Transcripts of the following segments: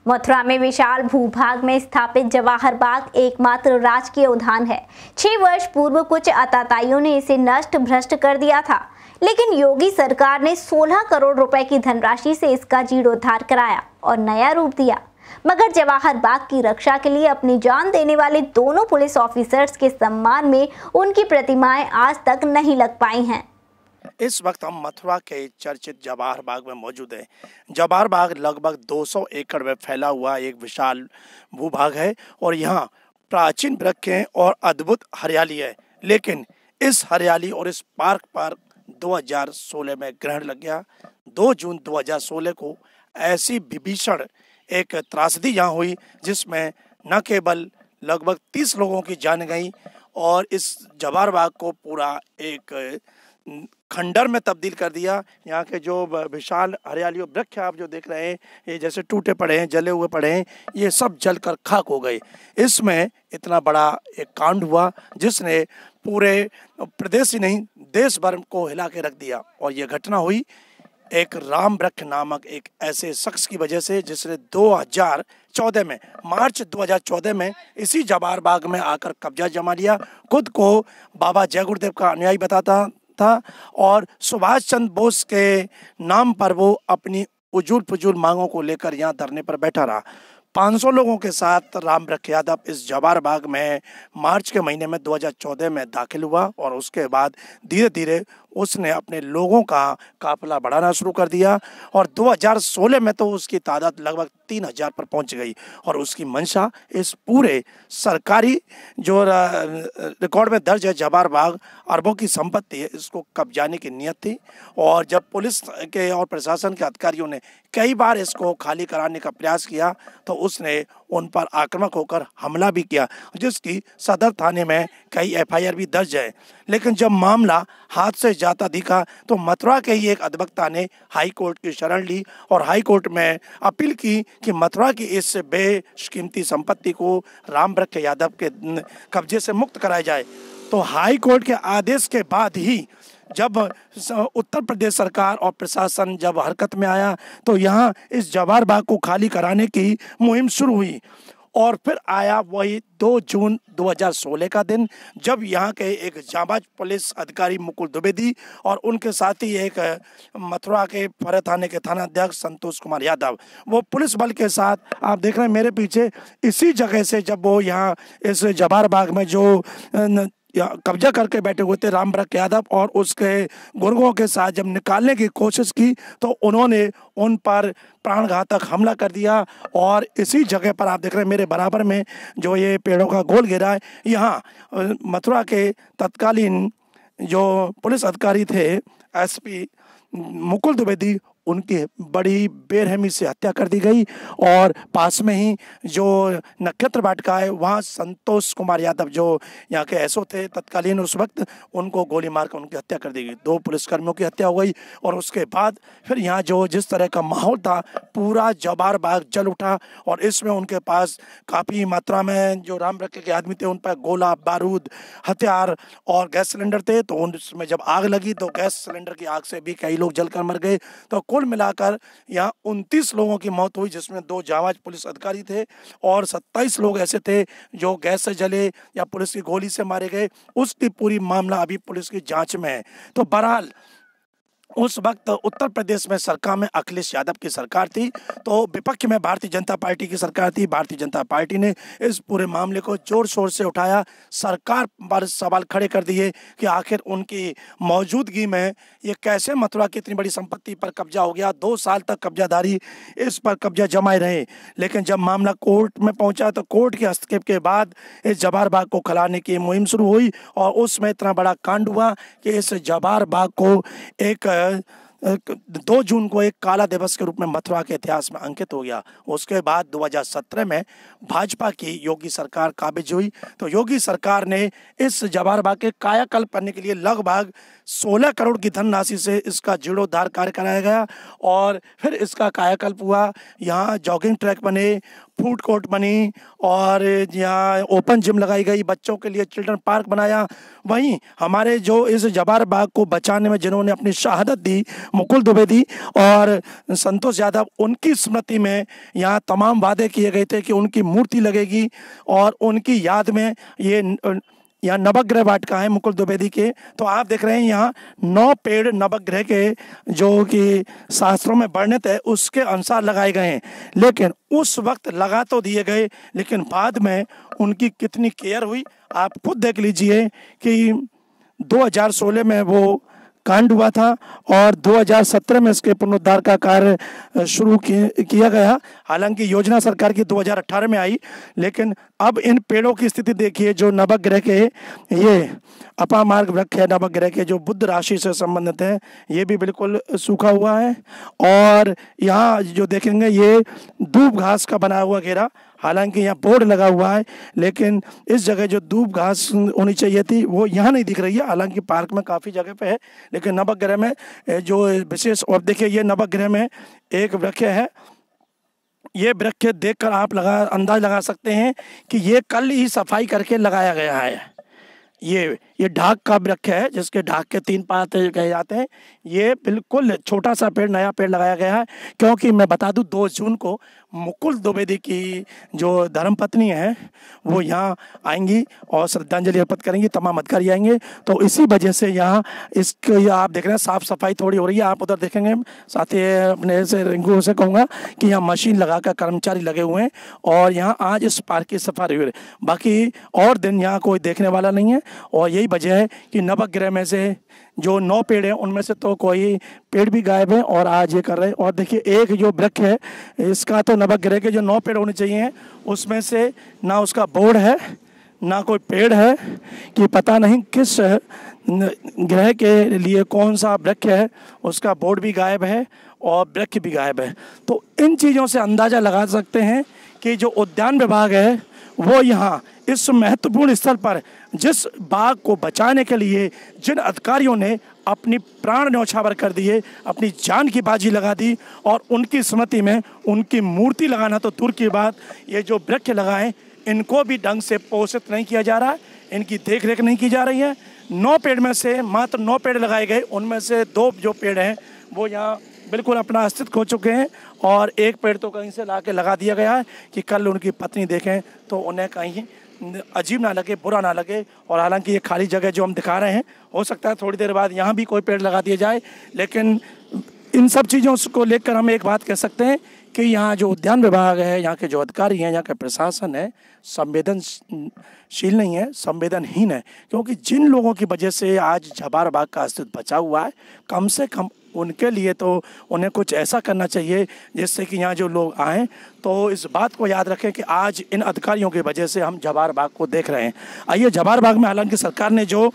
मथुरा में विशाल भूभाग में स्थापित जवाहर बाग एकमात्र राजकीय उद्यान है। 6 वर्ष पूर्व कुछ आतताइयों ने इसे नष्ट भ्रष्ट कर दिया था, लेकिन योगी सरकार ने 16 करोड़ रुपए की धनराशि से इसका जीर्णोद्धार कराया और नया रूप दिया। मगर जवाहर बाग की रक्षा के लिए अपनी जान देने वाले दोनों पुलिस ऑफिसर्स के सम्मान में उनकी प्रतिमाएं आज तक नहीं लग पाई हैं। इस वक्त हम मथुरा के चर्चित जवाहर बाग में मौजूद हैं। जवाहर बाग लगभग 200 एकड़ में फैला हुआ एक विशाल भूभाग है और यहाँ प्राचीन वृक्ष और अद्भुत हरियाली है। लेकिन इस हरियाली और इस पार्क पर 2016 में ग्रहण लग गया। 2 जून 2016 को ऐसी विभीषण एक त्रासदी यहाँ हुई जिसमें न केवल लगभग 30 लोगों की जान गई और इस जवाहर बाग को पूरा एक खंडर में तब्दील कर दिया। यहाँ के जो विशाल हरियाली और वृक्ष आप जो देख रहे हैं, ये जैसे टूटे पड़े हैं, जले हुए पड़े हैं, ये सब जलकर खाक हो गए। इसमें इतना बड़ा एक कांड हुआ जिसने पूरे प्रदेश ही नहीं देश भर को हिला के रख दिया। और ये घटना हुई एक राम वृक्ष नामक एक ऐसे शख्स की वजह से जिसने 2014 में मार्च 2014 में इसी जवाहर बाग में आकर कब्जा जमा लिया। खुद को बाबा जय गुरुदेव का अनुयायी बताता था और सुभाष चंद्र बोस के नाम पर वो अपनी उजूल फजूल मांगों को लेकर यहाँ धरने पर बैठा रहा। 500 लोगों के साथ राम वृक्ष यादव इस जवाहर बाग में मार्च के महीने में 2014 में दाखिल हुआ और उसके बाद धीरे धीरे उसने अपने लोगों का काफिला बढ़ाना शुरू कर दिया और 2016 में तो उसकी तादाद लगभग 3000 पर पहुंच गई। और उसकी मंशा इस पूरे सरकारी जो रिकॉर्ड में दर्ज है जवाहर बाग अरबों की संपत्ति है, इसको कब्जाने की नियत थी। और जब पुलिस के और प्रशासन के अधिकारियों ने कई बार इसको खाली कराने का प्रयास किया तो उसने उन पर आक्रामक होकर हमला भी किया, जिसकी सदर थाने में कई FIR भी दर्ज है। लेकिन जब मामला हाथ से जाता दिखा तो मथुरा के ही एक अधिवक्ता ने हाई कोर्ट की शरण ली और हाई कोर्ट में अपील की कि मथुरा की इस बेशकीमती संपत्ति को राम वृक्ष यादव के कब्जे से मुक्त कराया जाए। तो हाई कोर्ट के आदेश के बाद ही जब उत्तर प्रदेश सरकार और प्रशासन जब हरकत में आया तो यहाँ इस जवाहर बाग को खाली कराने की मुहिम शुरू हुई। और फिर आया वही 2 जून 2016 का दिन जब यहाँ के एक जांबाज पुलिस अधिकारी मुकुल द्विवेदी और उनके साथ ही एक मथुरा के फरे थाने के थाना अध्यक्ष संतोष कुमार यादव, वो पुलिस बल के साथ आप देख रहे हैं मेरे पीछे, इसी जगह से जब वो यहाँ इस जवाहर बाग में जो कब्जा करके बैठे हुए थे राम वृक्ष यादव और उसके गुर्गों के साथ जब निकालने की कोशिश की तो उन्होंने उन पर प्राणघातक हमला कर दिया। और इसी जगह पर आप देख रहे हैं मेरे बराबर में जो ये पेड़ों का गोल घेरा है, यहाँ मथुरा के तत्कालीन जो पुलिस अधिकारी थे SP मुकुल द्विवेदी, उनकी बड़ी बेरहमी से हत्या कर दी गई। और पास में ही जो नक्षत्र वाटिका है वहाँ संतोष कुमार यादव जो यहाँ के SO थे तत्कालीन उस वक्त, उनको गोली मारकर उनकी हत्या कर दी गई। 2 पुलिसकर्मियों की हत्या हो गई। और उसके बाद फिर यहाँ जो जिस तरह का माहौल था, पूरा जवाहर बाग जल उठा। और इसमें उनके पास काफ़ी मात्रा में जो राम वृक्ष के आदमी थे उन पर गोला बारूद हथियार और गैस सिलेंडर थे। तो उनमें जब आग लगी तो गैस सिलेंडर की आग से भी कई लोग जलकर मर गए। तो कुल मिलाकर यहाँ 29 लोगों की मौत हुई, जिसमें 2 जांबाज पुलिस अधिकारी थे और 27 लोग ऐसे थे जो गैस से जले या पुलिस की गोली से मारे गए। उसकी पूरी मामला अभी पुलिस की जांच में है। तो बहरहाल उस वक्त उत्तर प्रदेश में सरकार में अखिलेश यादव की सरकार थी, तो विपक्ष में भारतीय जनता पार्टी की सरकार थी। भारतीय जनता पार्टी ने इस पूरे मामले को जोर शोर से उठाया, सरकार पर सवाल खड़े कर दिए कि आखिर उनकी मौजूदगी में ये कैसे मथुरा की इतनी बड़ी संपत्ति पर कब्जा हो गया। 2 साल तक कब्जादारी इस पर कब्जा जमाए रहे। लेकिन जब मामला कोर्ट में पहुंचा तो कोर्ट के हस्तक्षेप के बाद इस जवाहर बाग को खिलाने की मुहिम शुरू हुई और उसमें इतना बड़ा कांड हुआ कि इस जवाहर बाग को एक 2 जून को एक काला दिवस के रूप में मथुरा के इतिहास में अंकित हो गया। उसके बाद 2017 में भाजपा की योगी सरकार काबिज हुई। तो योगी सरकार ने इस जवाहर बाग के कायाकल्प करने के लिए लगभग 16 करोड़ की धनराशि से इसका जीर्णोद्धार कार्य कराया गया और फिर इसका कायाकल्प हुआ। यहाँ जॉगिंग ट्रैक बने फूड कोर्ट बनी और यहाँ ओपन जिम लगाई गई, बच्चों के लिए चिल्ड्रन पार्क बनाया। वहीं हमारे जो इस जवाहर बाग को बचाने में जिन्होंने अपनी शहादत दी, मुकुल द्विवेदी और संतोष यादव, उनकी स्मृति में यहाँ तमाम वादे किए गए थे कि उनकी मूर्ति लगेगी और उनकी याद में यहाँ नवग्रह वाटिका है मुकुल द्विवेदी के। तो आप देख रहे हैं यहाँ 9 पेड़ नवग्रह के जो कि शास्त्रों में वर्णित है उसके अनुसार लगाए गए हैं। लेकिन उस वक्त लगा तो दिए गए, लेकिन बाद में उनकी कितनी केयर हुई आप खुद देख लीजिए कि 2016 में वो कांड हुआ था और 2017 में इसके पुनरुद्धार का कार्य शुरू किया गया। हालांकि योजना सरकार की 2018 में आई, लेकिन अब इन पेड़ों की स्थिति देखिए। जो नवग्रह के ये अपामार्ग वृक्ष है, नवग्रह के जो बुध राशि से संबंधित है, ये भी बिल्कुल सूखा हुआ है। और यहाँ जो देखेंगे ये दूब घास का बना हुआ घेरा, हालांकि यहाँ बोर्ड लगा हुआ है, लेकिन इस जगह जो दूब घास होनी चाहिए थी वो यहाँ नहीं दिख रही है। हालांकि पार्क में काफ़ी जगह पे है, लेकिन नवग्रह में जो विशेष, और देखिए ये नवग्रह में एक वृक्ष है। ये वृक्ष देखकर आप अंदाज लगा सकते हैं कि ये कल ही सफाई करके लगाया गया है। ये ढाक का वृक्ष है जिसके ढाक के 3 पाते कहे जाते हैं। ये बिल्कुल छोटा सा पेड़, नया पेड़ लगाया गया है, क्योंकि मैं बता दूं 2 जून को मुकुल द्विवेदी की जो धर्मपत्नी है वो यहाँ आएंगी और श्रद्धांजलि अर्पित करेंगी, तमाम अधिकारी आएंगे। तो इसी वजह से यहाँ इसको आप देख रहे हैं साफ सफाई थोड़ी हो रही है। आप उधर देखेंगे, साथ ही अपने से रिंकू से कहूँगा कि यहाँ मशीन लगा कर कर्मचारी लगे हुए हैं और यहाँ आज इस पार्क की सफाई हुई है। बाकी और दिन यहाँ कोई देखने वाला नहीं है और यही वजह है कि नवग्रह में से जो 9 पेड़ हैं उनमें से तो कोई पेड़ भी गायब है और आज ये कर रहे हैं। और देखिए एक जो वृक्ष है इसका तो नवग्रह के जो 9 पेड़ होने चाहिए उसमें से ना उसका बोर्ड है ना कोई पेड़ है, कि पता नहीं किस ग्रह के लिए कौन सा वृक्ष है, उसका बोर्ड भी गायब है और वृक्ष भी गायब है। तो इन चीज़ों से अंदाज़ा लगा सकते हैं कि जो उद्यान विभाग है वो यहाँ इस महत्वपूर्ण स्थल पर जिस बाग को बचाने के लिए जिन अधिकारियों ने अपनी प्राण न्यौछावर कर दिए, अपनी जान की बाजी लगा दी और उनकी स्मृति में उनकी मूर्ति लगाना तो दूर की बात, ये जो वृक्ष लगाए इनको भी ढंग से पोषित नहीं किया जा रहा है, इनकी देखरेख नहीं की जा रही है। 9 पेड़ में से मात्र 9 पेड़ लगाए गए, उनमें से 2 जो पेड़ हैं वो यहाँ बिल्कुल अपना अस्तित्व खो चुके हैं और एक पेड़ तो कहीं से ला के लगा दिया गया है कि कल उनकी पत्नी देखें तो उन्हें कहीं अजीब ना लगे, बुरा ना लगे। और हालांकि ये खाली जगह जो हम दिखा रहे हैं, हो सकता है थोड़ी देर बाद यहाँ भी कोई पेड़ लगा दिया जाए, लेकिन इन सब चीज़ों को लेकर हम एक बात कह सकते हैं कि यहाँ जो उद्यान विभाग है, यहाँ के जो अधिकारी हैं, यहाँ का प्रशासन है, संवेदनशील नहीं है, संवेदनहीन है। क्योंकि जिन लोगों की वजह से आज जवाहर बाग का अस्तित्व बचा हुआ है, कम से कम उनके लिए तो उन्हें कुछ ऐसा करना चाहिए जिससे कि यहाँ जो लोग आएँ तो इस बात को याद रखें कि आज इन अधिकारियों की वजह से हम जवाहर बाग को देख रहे हैं। आइए, जवाहर बाग में हालांकि सरकार ने जो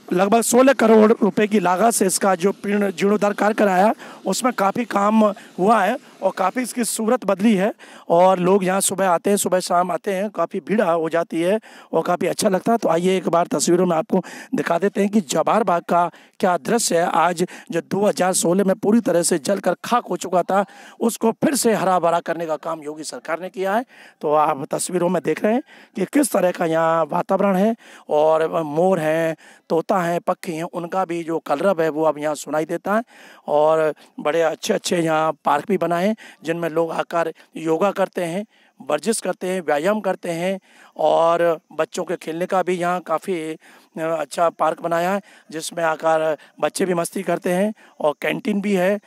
लगभग 16 करोड़ रुपए की लागत से इसका जो जीर्णोद्धार कार्य कराया उसमें काफ़ी काम हुआ है और काफ़ी इसकी सूरत बदली है और लोग यहाँ सुबह आते हैं, सुबह शाम आते हैं, काफ़ी भीड़ हो जाती है और काफ़ी अच्छा लगता है। तो आइए एक बार तस्वीरों में आपको दिखा देते हैं कि जवाहर बाग का क्या दृश्य है। आज जो 2016 में पूरी तरह से जलकर खाक हो चुका था, उसको फिर से हरा भरा करने का काम योगी सरकार ने किया है। तो आप तस्वीरों में देख रहे हैं कि किस तरह का यहाँ वातावरण है और मोर हैं, तोता हैं, पक्षी हैं, उनका भी जो कलरव है वो अब यहाँ सुनाई देता है। और बड़े अच्छे अच्छे यहाँ पार्क भी बनाए जिनमें लोग आकर योगा करते हैं, वर्जिश करते हैं, व्यायाम करते हैं और बच्चों के खेलने का भी यहाँ काफ़ी अच्छा पार्क बनाया है जिसमें आकर बच्चे भी मस्ती करते हैं और कैंटीन भी है।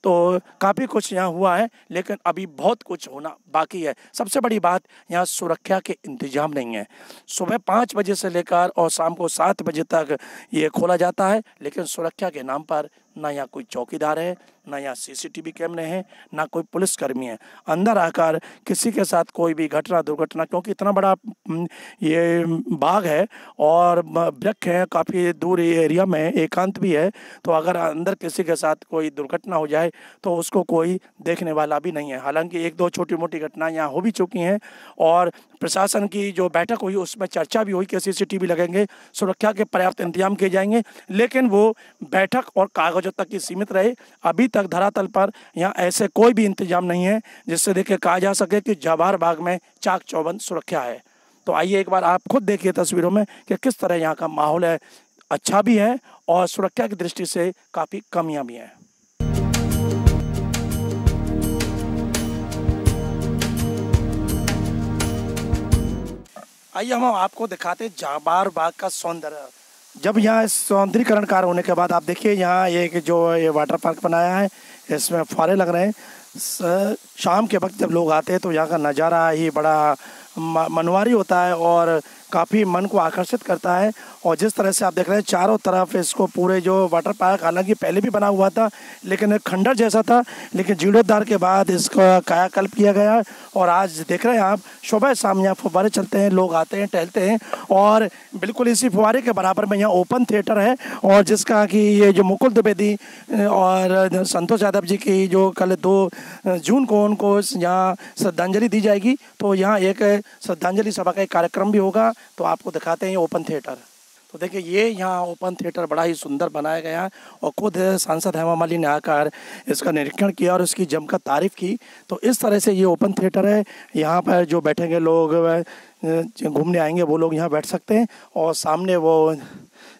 तो काफ़ी कुछ यहाँ हुआ है, लेकिन अभी बहुत कुछ होना बाकी है। सबसे बड़ी बात, यहाँ सुरक्षा के इंतजाम नहीं है। सुबह 5 बजे से लेकर और शाम को 7 बजे तक ये खोला जाता है, लेकिन सुरक्षा के नाम पर ना यहाँ कोई चौकीदार है, ना यहाँ CCTV कैमरे हैं, ना कोई पुलिसकर्मी है। अंदर आकर किसी के साथ कोई भी घटना दुर्घटना, क्योंकि इतना बड़ा ये बाग है और वृक्ष है, काफ़ी दूर एरिया में एकांत भी है, तो अगर अंदर किसी के साथ कोई दुर्घटना हो जाए तो उसको कोई देखने वाला भी नहीं है। हालांकि 1-2 छोटी मोटी घटनाएं यहाँ हो भी चुकी हैं और प्रशासन की जो बैठक हुई उसमें चर्चा भी हुई कि CCTV लगेंगे, सुरक्षा के पर्याप्त इंतजाम किए जाएंगे, लेकिन वो बैठक और कागजों तक ही सीमित रहे। अभी तक धरातल पर यहाँ ऐसे कोई भी इंतजाम नहीं है जिससे देखिए कहा जा सके कि जवाहर बाग में चाक चौबंद सुरक्षा है। तो आइए एक बार आप खुद देखिए तस्वीरों में कि किस तरह यहाँ का माहौल है, अच्छा भी है और सुरक्षा की दृष्टि से काफ़ी कमियाँ भी हैं। आइए हम आपको दिखाते हैं जवाहर बाग का सौंदर्य। जब यहाँ सौंदर्यीकरण कार्य होने के बाद आप देखिए यहाँ एक जो ये वाटर पार्क बनाया है, इसमें फुहारे लग रहे हैं। शाम के वक्त जब लोग आते हैं तो यहाँ का नज़ारा ही बड़ा मनवारी होता है और काफ़ी मन को आकर्षित करता है। और जिस तरह से आप देख रहे हैं चारों तरफ इसको पूरे जो वाटर पार्क हालांकि पहले भी बना हुआ था लेकिन खंडर जैसा था, लेकिन जीर्णोद्धार के बाद इसका कायाकल्प किया गया। और आज देख रहे हैं आप सुबह शाम यहाँ फुव्वारे चलते हैं, लोग आते हैं, टहलते हैं और बिल्कुल इसी फुव्वारे के बराबर में यहाँ ओपन थिएटर है और जिसका कि ये जो मुकुल द्विवेदी और संतोष यादव जी की जो कल 2 जून को उनको यहाँ श्रद्धांजलि दी जाएगी, तो यहाँ एक श्रद्धांजलि सभा का एक कार्यक्रम भी होगा। तो आपको दिखाते हैं ये ओपन थिएटर। तो देखिए ये यहाँ ओपन थिएटर बड़ा ही सुंदर बनाया गया है और खुद सांसद हेमा मालिनी ने आकर इसका निरीक्षण किया और इसकी जमकर तारीफ की। तो इस तरह से ये ओपन थिएटर है, यहाँ पर जो बैठेंगे लोग घूमने आएंगे वो लोग यहाँ बैठ सकते हैं और सामने वो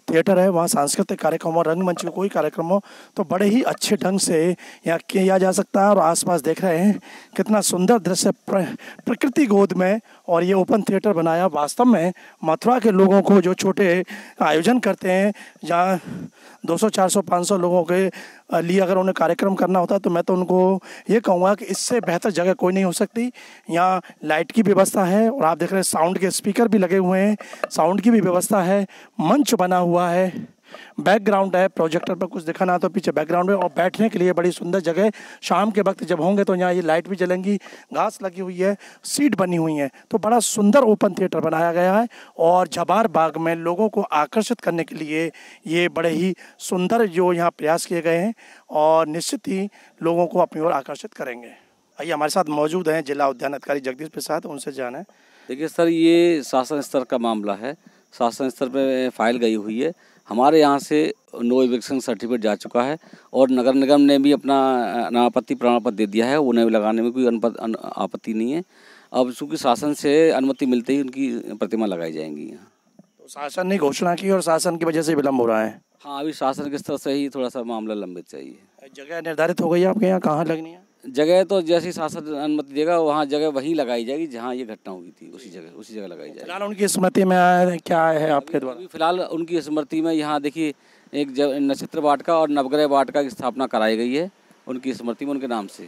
थिएटर है, वहाँ सांस्कृतिक कार्यक्रम और रंगमंच का कोई कार्यक्रम हो तो बड़े ही अच्छे ढंग से यहाँ किया जा सकता है। और आसपास देख रहे हैं कितना सुंदर दृश्य प्रकृति गोद में। और ये ओपन थिएटर बनाया वास्तव में मथुरा के लोगों को जो छोटे आयोजन करते हैं जहाँ 200, 400, 500 लोगों के लिए अगर उन्हें कार्यक्रम करना होता तो मैं तो उनको ये कहूँगा कि इससे बेहतर जगह कोई नहीं हो सकती। यहाँ लाइट की व्यवस्था है और आप देख रहे हैं साउंड के स्पीकर भी लगे हुए हैं, साउंड की भी व्यवस्था है, मंच बना हुआ है, बैकग्राउंड है, प्रोजेक्टर पर कुछ दिखा ना तो पीछे बैकग्राउंड है और बैठने के लिए बड़ी सुंदर जगह। शाम के वक्त जब होंगे तो यहाँ ये लाइट भी जलेंगी, घास लगी हुई है, सीट बनी हुई है, तो बड़ा सुंदर ओपन थिएटर बनाया गया है। और जवाहर बाग में लोगों को आकर्षित करने के लिए ये बड़े ही सुंदर जो यहाँ प्रयास किए गए हैं और निश्चित ही लोगों को अपनी ओर आकर्षित करेंगे। आइए हमारे साथ मौजूद हैं जिला उद्यान अधिकारी जगदीश प्रसाद, उनसे जाने। देखिए सर, ये शासन स्तर का मामला है, शासन स्तर पर फाइल गई हुई है। हमारे यहाँ से नो इविक्शन सर्टिफिकेट जा चुका है और नगर निगम ने भी अपना अनापत्ति प्रमाण पत्र दे दिया है, उन्हें लगाने में कोई आपत्ति नहीं है। अब चूँकि शासन से अनुमति मिलते ही उनकी प्रतिमा लगाई जाएंगी यहाँ। तो शासन ने घोषणा की और शासन की वजह से विलम्ब हो रहा है। हाँ, अभी शासन के स्तर से ही थोड़ा सा मामला लंबित चाहिए। जगह निर्धारित हो गई है आपके यहाँ, कहाँ लगनी है जगह? तो जैसे शासन अनुमति देगा वहाँ जगह वहीं लगाई जाएगी जहाँ ये घटना हुई थी, उसी जगह लगाई जाएगी। फिलहाल उनकी स्मृति में क्या है आपके द्वारा? फिलहाल उनकी स्मृति में यहाँ देखिए एक नक्षत्र वाटिका और नवग्रह वाटिका की स्थापना कराई गई है उनकी स्मृति में, उनके नाम से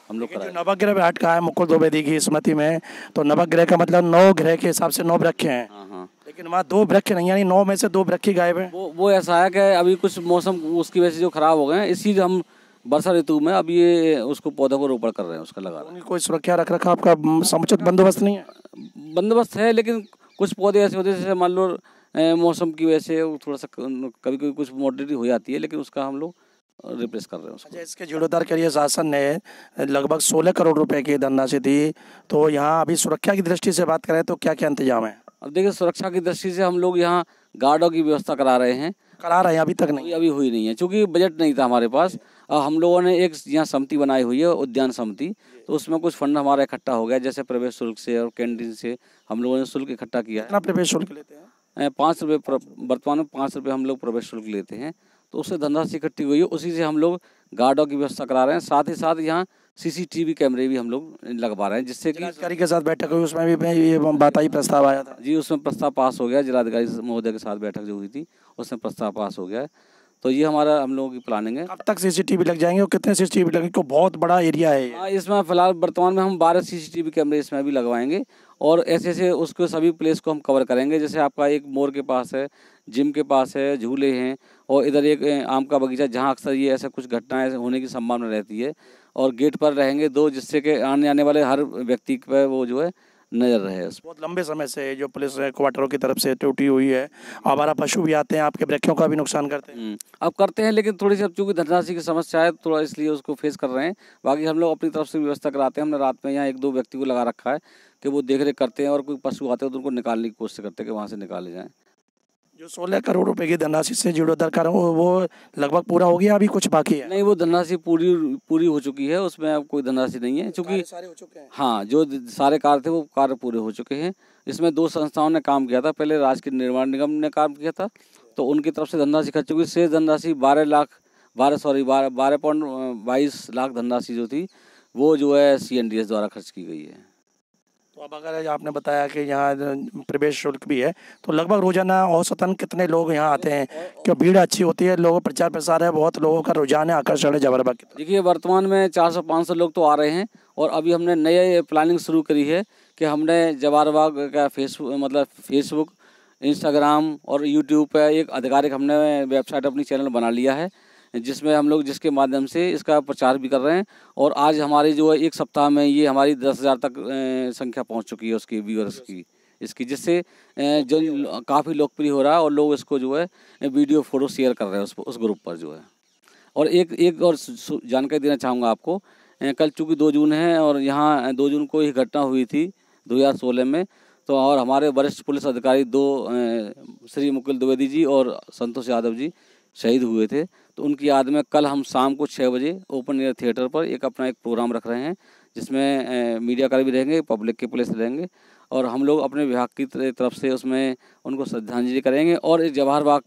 हम लोग कराए। नवग्रह वाटिका है मुकुल द्विवेदी की स्मृति में, तो नवग्रह का मतलब 9 ग्रह के हिसाब से 9 वृक्ष हैं। हाँ, लेकिन वहाँ 2 वृक्ष नहीं, यानी 9 में से 2 वृक्ष गायब है। वो ऐसा है कि अभी कुछ मौसम उसकी वजह से जो खराब हो गए हैं, इसी हम वर्षा ऋतु में अब ये उसको पौधों को रोपण कर रहे हैं, उसका लगा रहे हैं। कोई सुरक्षा रख रखा आपका समुचित बंदोबस्त नहीं है? बंदोबस्त है, लेकिन कुछ पौधे ऐसे होते हैं जैसे मान लो मौसम की वजह से थोड़ा सा कभी कुछ मोडिटी हो जाती है, लेकिन उसका हम लोग रिप्लेस कर रहे हैं उसको। अच्छा, इसके जीर्णोद्धार के लिए शासन ने लगभग 16 करोड़ रुपए की धनराशि दी, तो यहाँ अभी सुरक्षा की दृष्टि से बात करें तो क्या क्या इंतजाम है? अब देखिए, सुरक्षा की दृष्टि से हम लोग यहाँ गार्डों की व्यवस्था करा रहे हैं। अभी तक नहीं? अभी हुई नहीं है, क्योंकि बजट नहीं था हमारे पास। हम लोगों ने एक यहाँ समिति बनाई हुई है, उद्यान समिति, तो उसमें कुछ फंड हमारा इकट्ठा हो गया, जैसे प्रवेश शुल्क से और कैंटीन से हम लोगों ने शुल्क इकट्ठा किया है। कितना प्रवेश शुल्क लेते हैं? 5 रुपये, वर्तमान में 5 रुपये हम लोग प्रवेश शुल्क लेते हैं। तो उससे धनराशि इकट्ठी हुई है, उसी से हम लोग गार्डों की व्यवस्था करा रहे हैं। साथ ही साथ यहाँ CCTV कैमरे भी हम लोग लगवा रहे हैं, जिससे कि जिलाधिकारी के साथ बैठक हुई, उसमें भी ये बात आई, प्रस्ताव आया था जी, उसमें प्रस्ताव पास हो गया। जिलाधिकारी महोदय के साथ बैठक जो हुई थी उसमें प्रस्ताव पास हो गया है। तो ये हमारा हम लोगों की प्लानिंग है। कब तक CCTV लग जाएंगे और कितने CCTV लगेंगे? तो बहुत बड़ा एरिया है। हाँ, इसमें फिलहाल वर्तमान में हम 12 CCTV कैमरे इसमें भी लगवाएंगे और ऐसे उसको सभी प्लेस को हम कवर करेंगे। जैसे आपका एक मोर के पास है, जिम के पास है, झूले हैं, और इधर एक आम का बगीचा जहाँ अक्सर ये ऐसा कुछ घटनाएं होने की संभावना रहती है। और गेट पर रहेंगे 2, जिससे कि आने वाले हर व्यक्ति पर वो जो है नज़र रहे उस। बहुत लंबे समय से जो पुलिस क्वार्टरों की तरफ से टूटी हुई है, आवारा पशु भी आते हैं, आपके वृक्षों का भी नुकसान करते हैं। अब करते हैं, लेकिन थोड़ी सी अब चूँकि धनराशि की समस्या है थोड़ा, इसलिए उसको फेस कर रहे हैं। बाकी हम लोग अपनी तरफ से व्यवस्था कराते हैं। हमने रात में यहाँ 1-2 व्यक्ति को लगा रखा है कि वो देख रेख करते हैं, और कोई पशु आते हैं तो उनको निकालने की कोशिश करते हैं कि वहाँ से निकाले जाएँ। जो 16 करोड़ रुपए की धनराशि से जुड़े दरकार वो लगभग पूरा हो गया, अभी कुछ बाकी है? नहीं, वो धनराशि पूरी हो चुकी है, उसमें अब कोई धनराशि नहीं है, क्योंकि सारे हो चुके हैं। हाँ, जो सारे कार्य थे वो कार्य पूरे हो चुके हैं। इसमें 2 संस्थाओं ने काम किया था। पहले राजकीय निर्माण निगम ने काम किया था, तो उनकी तरफ से धनराशि खर्च चुकी। शेष धनराशि 12.22 लाख धनराशि जो थी वो जो है CNDS द्वारा खर्च की गई है। तो अब अगर आपने बताया कि यहाँ प्रवेश शुल्क भी है, तो लगभग रोजाना औसतन कितने लोग यहाँ आते हैं? क्यों भीड़ अच्छी होती है, लोगों प्रचार प्रसार है, बहुत लोगों का रुझान है, आकर्षण है जवाहर बाग की तरफ? देखिए, वर्तमान में 400-500 लोग तो आ रहे हैं, और अभी हमने नए प्लानिंग शुरू करी है कि हमने जवाहर बाग का फेसबुक, इंस्टाग्राम और यूट्यूब पे एक आधिकारिक हमने वेबसाइट अपनी चैनल बना लिया है, जिसमें हम लोग जिसके माध्यम से इसका प्रचार भी कर रहे हैं। और आज हमारी जो है 1 सप्ताह में ये हमारी 10,000 तक संख्या पहुंच चुकी है उसकी व्यूअर्स की इसकी, जिससे जो काफ़ी लोकप्रिय हो रहा है, और लोग इसको जो है वीडियो फोटो शेयर कर रहे हैं उस ग्रुप पर जो है। और एक और जानकारी देना चाहूँगा आपको। कल चूँकि 2 जून है, और यहाँ 2 जून को ही घटना हुई थी 2016 में, तो और हमारे वरिष्ठ पुलिस अधिकारी 2 श्री मुकुल द्विवेदी जी और संतोष यादव जी शहीद हुए थे। तो उनकी याद में कल हम शाम को 6 बजे ओपन एयर थिएटर पर एक प्रोग्राम रख रहे हैं, जिसमें मीडिया कर्मी रहेंगे, पब्लिक के पुलिस रहेंगे, और हम लोग अपने विभाग की तरफ से उसमें उनको श्रद्धांजलि करेंगे, और इस जवाहर बाग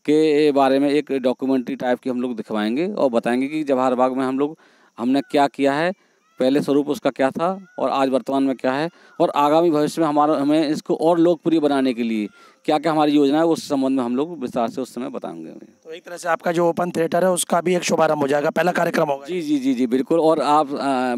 के बारे में एक डॉक्यूमेंट्री टाइप की हम लोग दिखवाएंगे, और बताएंगे कि जवाहर बाग में हमने क्या किया है, पहले स्वरूप उसका क्या था, और आज वर्तमान में क्या है, और आगामी भविष्य में हमें इसको और लोकप्रिय बनाने के लिए क्या क्या हमारी योजना है, उस संबंध में हम लोग विस्तार से उस समय बताएंगे। तो एक तरह से आपका जो ओपन थिएटर है उसका भी एक शुभारंभ हो जाएगा, पहला कार्यक्रम होगा। जी बिल्कुल। और आप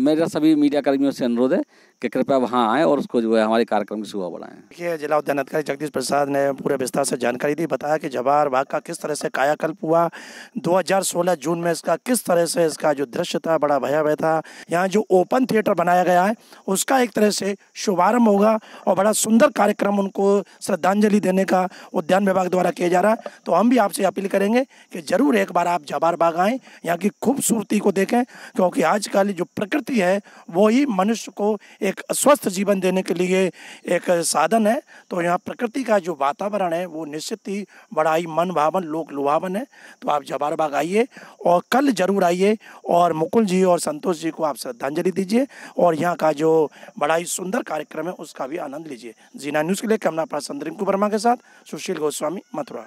मेरा सभी मीडिया कर्मियों से अनुरोध है कि कृपया वहाँ आएँ और उसको जो है हमारे कार्यक्रम की शोभा बढ़ाएं। देखिए, जिला उद्यान अधिकारी जगदीश प्रसाद ने पूरे विस्तार से जानकारी दी, बताया कि जवाहर बाग का किस तरह से कायाकल्प हुआ, 2016 जून में इसका किस तरह से इसका जो दृश्य था बड़ा भयावह था। यहाँ जो ओपन थिएटर बनाया गया है उसका एक तरह से शुभारंभ होगा, और बड़ा सुंदर कार्यक्रम उनको श्रद्धांजलि देने का उद्यान विभाग द्वारा किया जा रहा है। तो हम भी आपसे अपील करेंगे कि जरूर एक बार आप जवाहर बाग आएँ, यहाँ की खूबसूरती को देखें, क्योंकि आजकल जो प्रकृति है वो ही मनुष्य को एक स्वस्थ जीवन देने के लिए एक साधन है। तो यहाँ प्रकृति का जो वातावरण है वो निश्चित ही बड़ा ही मन भावन, लोक लुभावन है। तो आप जवाहर बाग आइए, और कल जरूर आइए, और मुकुल जी और संतोष जी को आप श्रद्धांजलि दीजिए, और यहाँ का जो बड़ा ही सुंदर कार्यक्रम है उसका भी आनंद लीजिए। जीना न्यूज़ के लिए कैमरा पर्सन रिंकू वर्मा के साथ सुशील गोस्वामी, मथुरा।